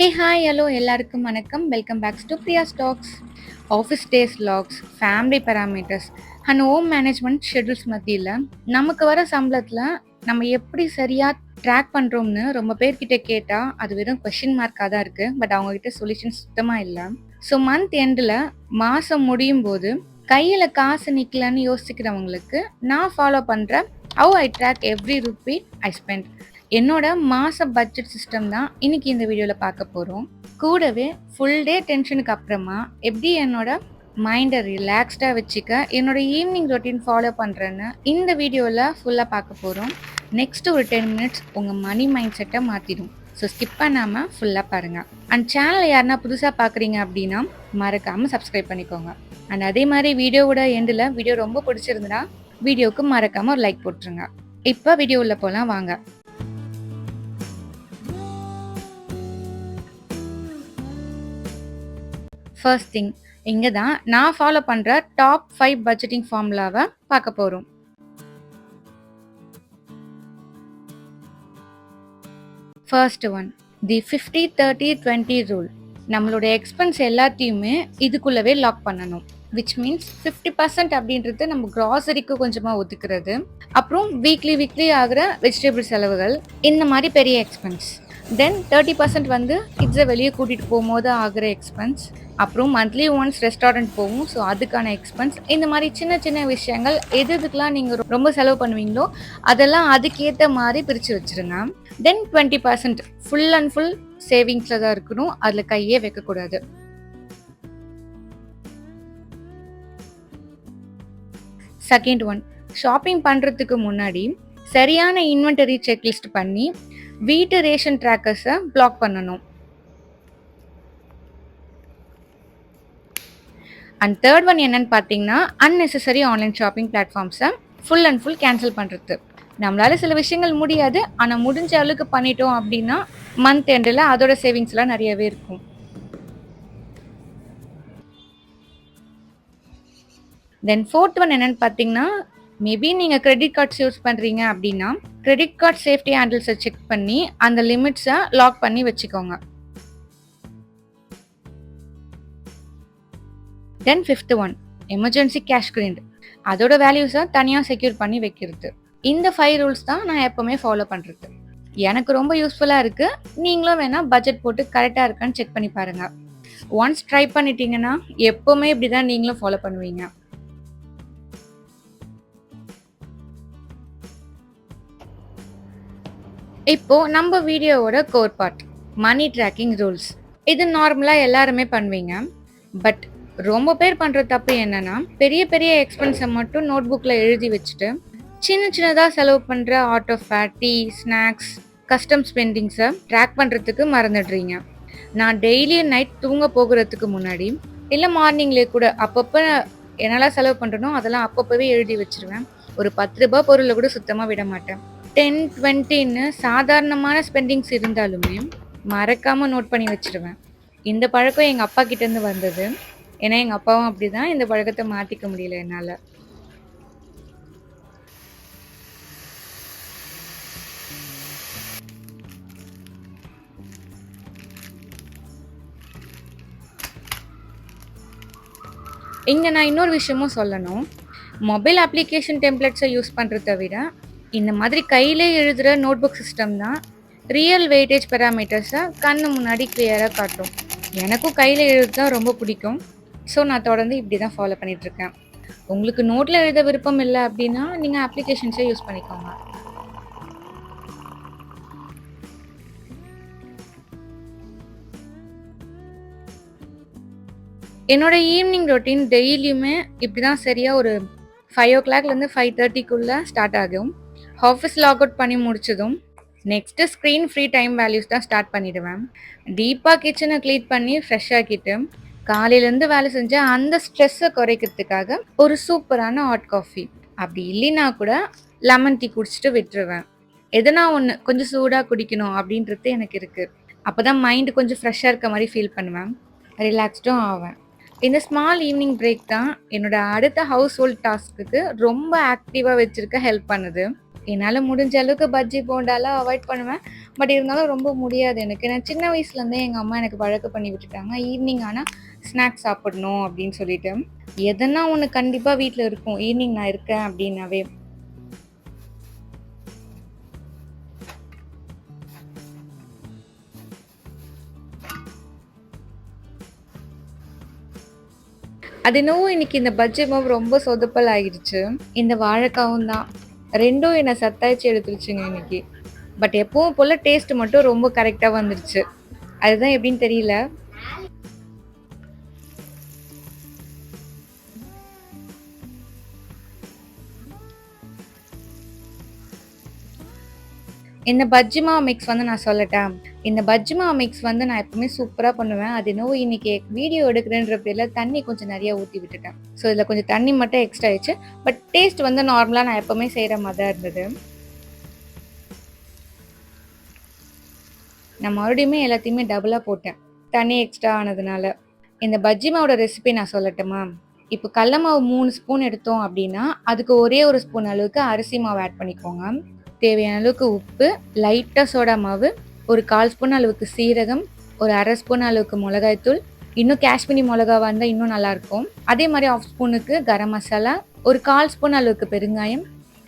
Hey hi hello எல்லாருக்கும் வணக்கம். Welcome backs to Priya's talks. Office days logs, family parameters and home management schedules மத்தியில் நமக்கு வர சம்பளத்தில் நம்ம எப்படி சரியாக ட்ராக் பண்ணுறோம்னு ரொம்ப பேர்கிட்ட கேட்டால் அது வெறும் கொஷின் மார்க்காக தான் இருக்குது. பட் அவங்கக்கிட்ட சொல்யூஷன் சுத்தமாக இல்லை. ஸோ மந்த் எண்டில் மாதம் முடியும் போது கையில் காசு நிற்கலன்னு யோசிக்கிறவங்களுக்கு நான் ஃபாலோ பண்ணுற how I track every rupee I spend என்னோட மாச பட்ஜெட் சிஸ்டம் தான் இன்னைக்கு இந்த வீடியோவில் பார்க்க போகிறோம். கூடவே ஃபுல் டே டென்ஷனுக்கு அப்புறமா எப்படி என்னோட மைண்டை ரிலாக்ஸ்டாக வச்சுக்க என்னோட ஈவினிங் ரொட்டீன் ஃபாலோ பண்ணுறேன்னு இந்த வீடியோவில் ஃபுல்லாக பார்க்க போகிறோம். நெக்ஸ்ட் ஒரு 10 மினிட்ஸ் உங்கள் மணி மைண்ட் செட்டை மாற்றிடும். ஸோ ஸ்கிப் பண்ணாமல் ஃபுல்லாக பாருங்கள். அண்ட் சேனலை யாருன்னா புதுசாக பார்க்குறீங்க அப்படின்னா மறக்காமல் சப்ஸ்கிரைப் பண்ணிக்கோங்க. அண்ட் அதே மாதிரி வீடியோவோட எண்டில் வீடியோ ரொம்ப பிடிச்சிருந்தா வீடியோவுக்கு மறக்காமல் ஒரு லைக் போட்டுருங்க. இப்போ வீடியோ உள்ள போகலாம் வாங்க. ஃபர்ஸ்ட் திங், இங்கே தான் நான் ஃபாலோ பண்ணுற டாப் 5 பட்ஜெட்டிங் ஃபார்முலாவை பார்க்க போகிறோம். ஃபர்ஸ்ட் ஒன், தி 50-30-20 ரூல். நம்மளோட எக்ஸ்பென்ஸ் எல்லாத்தையுமே இதுக்குள்ளவே லாக் பண்ணணும். விச் மீன்ஸ் 50% அப்படின்றது நம்ம க்ராசரிக்கு கொஞ்சமாக ஒதுக்குறது, அப்புறம் வீக்லி ஆகிற வெஜிடபிள் செலவுகள், இந்த மாதிரி பெரிய எக்ஸ்பென்ஸ். தென் 30% வந்து கிட்ஸை வெளியே கூட்டிகிட்டு போகும்போது ஆகிற எக்ஸ்பென்ஸ், அப்புறம் மந்த்லி ஒன்ஸ் ரெஸ்டாரண்ட் போகும், ஸோ அதுக்கான எக்ஸ்பென்ஸ். இந்த மாதிரி சின்ன சின்ன விஷயங்கள் எதுக்கெலாம் நீங்கள் ரொம்ப செலவு பண்ணுவீங்களோ அதெல்லாம் அதுக்கேற்ற மாதிரி பிரித்து வச்சுருங்க. தென் 20% ஃபுல் அண்ட் ஃபுல் சேவிங்ஸில் தான் இருக்கணும், அதில் கையே வைக்கக்கூடாது. செகண்ட் ஒன், ஷாப்பிங் பண்ணுறதுக்கு முன்னாடி சரியான இன்வென்டரி செக்லிஸ்ட் பண்ணி வீட்டு ரேஷன் ட்ராக்கர்ஸை பிளாக் பண்ணணும். அண்ட் தேர்ட் ஒன் என்னன்னு பார்த்தீங்கன்னா அன்னெசரி ஆன்லைன் ஷாப்பிங் பிளாட்ஃபார்ம்ஸை ஃபுல் அண்ட் ஃபுல் கேன்சல் பண்ணுறது. நம்மளால சில விஷயங்கள் முடியாது, ஆனால் முடிஞ்ச அளவுக்கு பண்ணிட்டோம் அப்படின்னா மந்த் எண்டில் அதோட சேவிங்ஸ்லாம் நிறையவே இருக்கும். தென் ஃபோர்த் ஒன் என்னன்னு பார்த்தீங்கன்னா, மேபி நீங்கள் கிரெடிட் கார்ட்ஸ் யூஸ் பண்ணுறீங்க அப்படின்னா கிரெடிட் கார்ட் சேஃப்டி ஹேண்டில்ஸை செக் பண்ணி அந்த லிமிட்ஸை லாக் பண்ணி வச்சுக்கோங்க. Then fifth one, emergency cash credit. அதோட வேல்யூஸை தனியாக செக்யூர் பண்ணி வைக்கிறது. இந்த 5 ரூல்ஸ் தான் நான் எப்போவுமே ஃபாலோ பண்ணுறது. எனக்கு ரொம்ப யூஸ்ஃபுல்லாக இருக்குது. நீங்களும் வேணால் பட்ஜெட் போட்டு கரெக்டாக இருக்கான்னு செக் பண்ணி பாருங்கள். ஒன்ஸ் ட்ரை பண்ணிட்டீங்கன்னா எப்போவுமே இப்படி தான் நீங்களும் ஃபாலோ பண்ணுவீங்க. இப்போ நம்ம வீடியோவோட கோர் பார்ட், மணி ட்ராக்கிங் ரூல்ஸ். இது நார்மலாக எல்லாருமே பண்ணுவீங்க. பட் ரொம்ப பேர் பண்ணுற தப்பு என்னன்னா, பெரிய பெரிய எக்ஸ்பென்ஸை மட்டும் நோட் புக்கில் எழுதி வச்சுட்டு சின்னதாக செலவு பண்ணுற auto fare, tea, snacks, custom ஸ்பெண்டிங்ஸை ட்ராக் பண்ணுறதுக்கு மறந்துடுறீங்க. நான் டெய்லி நைட் தூங்க போகிறதுக்கு முன்னாடி இல்லை மார்னிங்லேயே கூட அப்பப்போ என்னெல்லாம் செலவு பண்ணுறனோ அதெல்லாம் அப்பப்போவே எழுதி வச்சுருவேன். ஒரு 10 ரூபாய் பொருளை கூட சுத்தமாக விட மாட்டேன். 10-20ன்னு சாதாரணமான ஸ்பெண்டிங்ஸ் இருந்தாலுமே மறக்காமல் நோட் பண்ணி வச்சுருவேன். இந்த பழக்கம் எங்கள் அப்பா கிட்டேருந்து வந்தது. ஏன்னா எங்கள் அப்பாவும் அப்படி தான், இந்த பழக்கத்தை மாற்றிக்க முடியல என்னால். இங்கே நான் இன்னொரு விஷயமும் சொல்லணும். மொபைல் அப்ளிகேஷன் டெம்ப்ளேட்ஸை யூஸ் பண்ணுறத விட இந்த மாதிரி கையிலே எழுதுகிற நோட் புக் சிஸ்டம் தான் ரியல் வெயிட்டேஜ் பேராமீட்டர்ஸை கண்ணு முன்னாடி கிளியராக காட்டும். எனக்கும் கையில் எழுது தான் ரொம்ப பிடிக்கும். ஸோ நான் தொடர்ந்து இப்படி தான் ஃபாலோ பண்ணிகிட்ருக்கேன். உங்களுக்கு நோட்டில் எழுத விருப்பம் இல்லை அப்படின்னா நீங்கள் அப்ளிகேஷன்ஸை யூஸ் பண்ணிக்கோங்க. என்னோட ஈவினிங் ரொட்டீன் டெய்லியுமே இப்படி தான் சரியாக ஒரு 5 o'clockலேருந்து 5:30க்குள்ளே ஸ்டார்ட் ஆகும். ஆஃபீஸ் லாக் அவுட் பண்ணி முடிச்சதும் next screen free time values தான் ஸ்டார்ட் பண்ணிவிடுவேன். டீப்பாக கிச்சனை க்ளீன் பண்ணி ஃப்ரெஷ் ஆக்கிட்டு காலையிலேருந்து வேலை செஞ்ச அந்த ஸ்ட்ரெஸ்ஸை குறைக்கிறதுக்காக ஒரு சூப்பரான ஹாட் காஃபி, அப்படி இல்லைன்னா கூட லெமன் டீ குடிச்சிட்டு விட்டுருவேன். எதனா ஒன்று கொஞ்சம் சூடாக குடிக்கணும் அப்படின்றது எனக்கு இருக்குது. அப்போ தான் மைண்டு கொஞ்சம் ஃப்ரெஷ்ஷாக இருக்க மாதிரி ஃபீல் பண்ணுவேன், ரிலாக்ஸ்டும் ஆவேன். இந்த ஸ்மால் ஈவினிங் பிரேக் தான் என்னோட அடுத்த ஹவுஸ் ஹோல்ட் டாஸ்க்குக்கு ரொம்ப ஆக்டிவாக வச்சுருக்க ஹெல்ப் பண்ணுது. என்னால முடிஞ்ச அளவுக்கு பஜ்ஜி, போண்டாலாம் அவாய்ட் பண்ணுவேன். பட் இருந்தாலும் ரொம்ப முடியாது எனக்கு. நான் சின்ன வயசுலேருந்தே எங்க அம்மா எனக்கு பழக்கம் பண்ணி விட்டுட்டாங்க. ஈவினிங் ஆனா ஸ்நாக்ஸ் சாப்பிடணும் அப்படின்னு சொல்லிட்டு. எதனா ஒண்ணு கண்டிப்பா வீட்ல இருக்கும். ஈவினிங் நான் இருக்கேன் அப்படின்னாவே. அது என்னவோ இன்னைக்கு இந்த பஜ்ஜி மாவு ரொம்ப சொதப்பல் ஆயிடுச்சு. இந்த வாழைக்காவும் தான். 2ம் என்ன சத்தாய்ச்சி எடுத்துருச்சுங்க இன்னைக்கு. பட் எப்பவும் போல டேஸ்ட் மட்டும் ரொம்ப கரெக்ட்டா வந்துருச்சு. அதுதான் எப்படின்னு தெரியல. இந்த பஜ்ஜி மாவு மிக்ஸ் வந்து நான் சொல்லட்டா? இந்த பஜ்ஜி மாவு மிக்ஸ் வந்து நான் எப்பவுமே சூப்பரா பண்ணுவேன். அது என்னவோ இன்னைக்கு வீடியோ எடுக்கிறேன்ற பேர்ல தண்ணி கொஞ்சம் நெறைய ஊத்தி விட்டுட்டேன். ஸோ இதில கொஞ்சம் தண்ணி மட்டும் எக்ஸ்ட்ரா ஆயிடுச்சு. பட் டேஸ்ட் வந்து நார்மலா நான் எப்பவுமே செய்ற மாரி தான் இருந்தது. நான் மறுபடியுமே எல்லாத்தையுமே டபுளா போட்டேன். தண்ணி எக்ஸ்ட்ரா ஆனதுனால. இந்த பஜ்ஜி மாவோட ரெசிபி நான் சொல்லட்டுமா? இப்போ கடல மாவு 3 ஸ்பூன் எடுத்தோம் அப்படின்னா, அதுக்கு ஒரே 1 ஸ்பூன் அளவுக்கு அரிசி மாவு ஆட் பண்ணிக்கோங்க. தேவையான அளவுக்கு உப்பு, லைட்டா சோடா மாவு, ஒரு 1/4 ஸ்பூன் அளவுக்கு சீரகம், ஒரு 1/2 ஸ்பூன் அளவுக்கு மிளகாய் தூள், இன்னும் காஷ்மீரி மிளகாவா இருந்தா இன்னும் நல்லாயிருக்கும். அதே மாரி 1/2 ஸ்பூனுக்கு கரம் மசாலா, ஒரு 1/4 ஸ்பூன் அளவுக்கு பெருங்காயம்,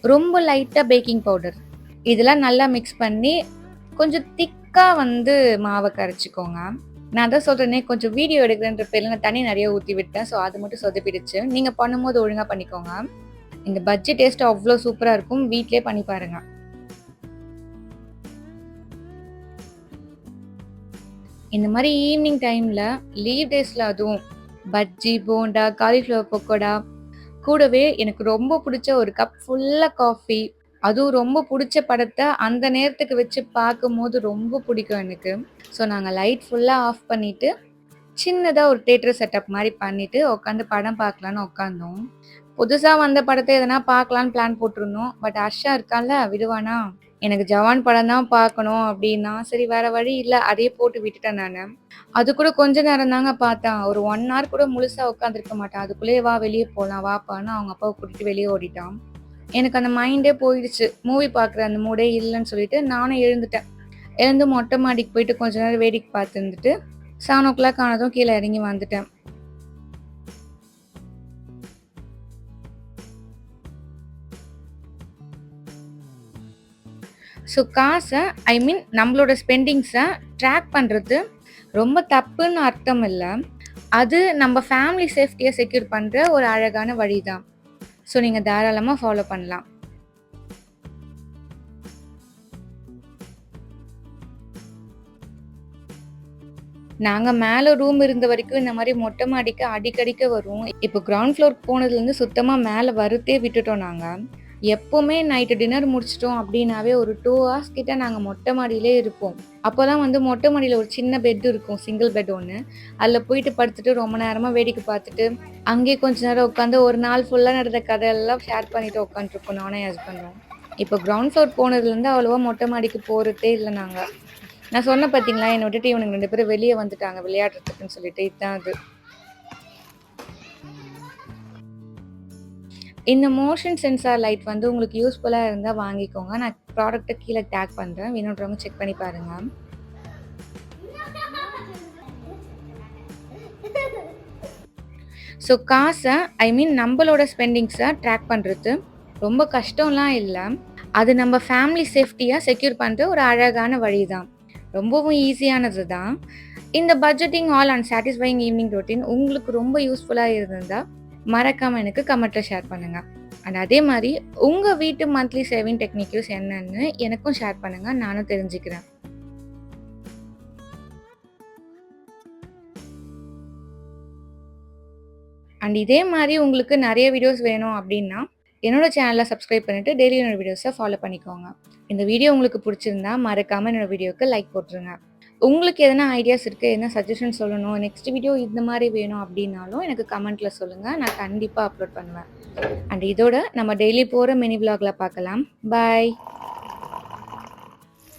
ரொம்ப லைட்டா பேக்கிங் பவுடர். இதெல்லாம் நல்லா மிக்ஸ் பண்ணி கொஞ்சம் திக்கா வந்து மாவ கரைச்சுக்கோங்க. நான் தான் சொல்றேனே கொஞ்சம் வீடியோ எடுக்கிறேன்ற பேர்ல நான் தண்ணி நெறைய ஊத்தி விட்டேன். ஸோ அது மட்டும் சொதப்பிடுச்சு. நீங்க பண்ணும்போது ஒழுங்கா பண்ணிக்கோங்க. இந்த பஜ்ஜி டேஸ்ட் அவ்ளோ சூப்பரா இருக்கும். வீட்லயே பண்ணி பாருங்க. இந்த மாரி ஈவினிங் டைம்ல லீவ் டேஸ்ல அதுவும் பஜ்ஜி, போண்டா, காலிஃப்ளவர் பக்கோடா, கூடவே எனக்கு ரொம்ப புடிச்ச ஒரு கப் ஃபுல்லா காஃபி, அதுவும் ரொம்ப புடிச்ச படத்த அந்த நேரத்துக்கு வச்சு பார்க்கும்போது ரொம்ப பிடிக்கும் எனக்கு. ஸோ நாங்க லைட் ஃபுல்லா ஆஃப் பண்ணிட்டு, சின்னதா ஒரு தியேட்டர் செட்டப் மாரி பண்ணிட்டு உட்காந்து படம் பார்க்கலான்னு உட்காந்தோம். புதுசா வந்த படத்த எதனா பார்க்கலான்னு பிளான் போட்டிருந்தோம். பட் ஹர்ஷா இருக்கான்ல விடுவானா? எனக்கு ஜவான் படம் தான் பார்க்கணும் அப்டின்னா, சரி வேற வழி இல்ல. அதையே போட்டு விட்டுட்டேன் நானு. அது கூட கொஞ்ச நேரம் தாங்க பார்த்தேன். ஒரு 1 ஹவர் கூட முழுசா உட்காந்துருக்க மாட்டான். அதுக்குள்ளேயே வா வெளிய போலாம் வாப்பான்னு அவங்க அப்பாவ கூட்டிட்டு வெளிய ஓடிட்டான். எனக்கு அந்த மைண்டே போயிடுச்சு. மூவி பார்க்குற அந்த மூடே இல்லன்னு சொல்லிட்டு நானும் எழுந்துட்டேன். எழுந்து மொட்டை மாடிக்கு போயிட்டு கொஞ்ச நேரம் வேடிக்கை பார்த்துருந்துட்டு, 7:00 ஆனதும் கீழ இறங்கி வந்துட்டேன். ஸோ காச ஐ மீன் நம்மளோட ஸ்பெண்டிங்ஸ ட்ராக் பண்றது ரொம்ப தப்புன்னு அர்த்தம் இல்ல. அது நம்ம ஃபேமிலி சேஃப்டிய செக்யூர் பண்ற ஒரு அழகான வழி தான். ஸோ நீங்க தாராளமா ஃபாலோ பண்ணலாம். நாங்க மேல ரூம் இருந்த வரைக்கும் இந்த மாரி மொட்டை மாடிக்கு அடிக்கடிக்க வருவோம். இப்போ கிரவுண்ட் ஃப்ளோருக்கு போனதுலேருந்து சுத்தமா மேல வரத்தே விட்டுட்டோம் நாங்க. எப்பவுமே நைட்டு டின்னர் முடிச்சுட்டோம் அப்படின்னாவே ஒரு 2 ஹார்ஸ் கிட்ட நாங்க மொட்டை மாடியிலே இருப்போம். அப்போலாம் வந்து மொட்டை மாடியில ஒரு சின்ன பெட் இருக்கும். சிங்கிள் பெட் ஒண்ணு. அதில போயிட்டு படுத்துட்டு ரொம்ப நேரமா வேடிக்கை பார்த்துட்டு, அங்கேயே கொஞ்ச நேரம் உட்காந்து ஒரு நாள் ஃபுல்லா நடந்த கதையெல்லாம் ஷேர் பண்ணிட்டு உட்காந்துருப்போம் நானும் என் ஹஸ்பண்டும். இப்போ கிரவுண்ட் ஃப்ளோர் போனதுலேருந்து அவ்வளவா மொட்டை மாடிக்கு போறதே இல்ல நாங்க. நான் சொன்னேன் பார்த்தீங்களா, என்ன விட்டுட்டு இவனுங்க 2 பேரும் வெளிய வந்துட்டாங்க விளையாடுறதுக்குன்னு சொல்லிட்டு. இதான் அது. இந்த மோஷன் சென்சார் லைட் வந்து உங்களுக்கு யூஸ்ஃபுல்லா இருந்தா வாங்கிக்கோங்க. நான் ப்ராடக்ட்ட கீழ டேக் பண்றேன். வேணுன்றவங்க செக் பண்ணி பாருங்க. ஸோ காச ஐ மீன் நம்பளோட ஸ்பெண்டிங்ஸ ட்ராக் பண்றது ரொம்ப கஷ்டம்லாம் இல்ல. அது நம்ம ஃபேமிலி சேஃப்டிய செக்யூர் பண்ற ஒரு அழகான வழி தான். ரொம்பவும் ஈஸியானது தான். இந்த budgeting all and satisfying evening routine உங்களுக்கு ரொம்ப யூஸ்ஃபுல்லா இருந்திருந்தா, மறக்காம எனக்கு கமெண்ட்ல ஷேர் பண்ணுங்க. அண்ட் அதே மாரி உங்க வீட்டு மந்த்லி சேவிங் டெக்னிக்யூஸ் என்னன்னு எனக்கும் ஷேர் பண்ணுங்க. நானும் தெரிஞ்சுக்கிறேன். அண்ட் இதே மாரி உங்களுக்கு நெறைய வீடியோஸ் வேணும் அப்டின்னா, என்னோட சேனல சப்ஸ்கிரைப் பண்ணிட்டு டெய்லி என்னோட வீடியோஸ ஃபாலோ பண்ணிக்கோங்க. இந்த வீடியோ உங்களுக்கு புடிச்சிருந்தா மறக்காம என்னோட வீடியோக்கு லைக் போட்டுருங்க. உங்களுக்கு எதனா ஐடியாஸ் இருக்கு, எதனா சஜஷன் சொல்லணும், நெக்ஸ்ட் வீடியோ இந்த மாரி வேணும் அப்டின்னாலும் எனக்கு கமெண்ட்ல சொல்லுங்க. நான் கண்டிப்பா அப்லோட் பண்ணுவேன். அண்ட் இதோட நம்ம டெய்லி போற மினி விளாக்ல பார்க்கலாம். பாய்.